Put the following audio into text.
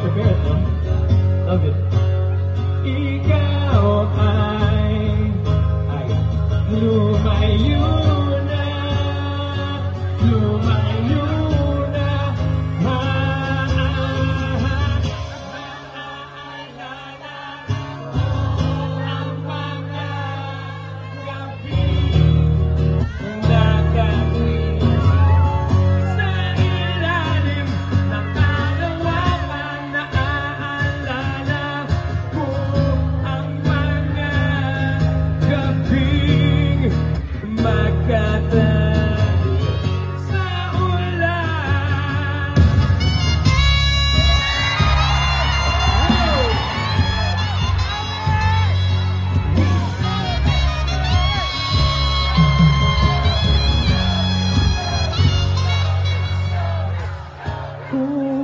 Forget, no? Love it. Ikaw ay lumayo na, lumayo na, maalala ang mga gabi na gawin sa ilalim ng kalawakan. Naaalala ko ang mga gabing magkatabi sa ulan. Oh.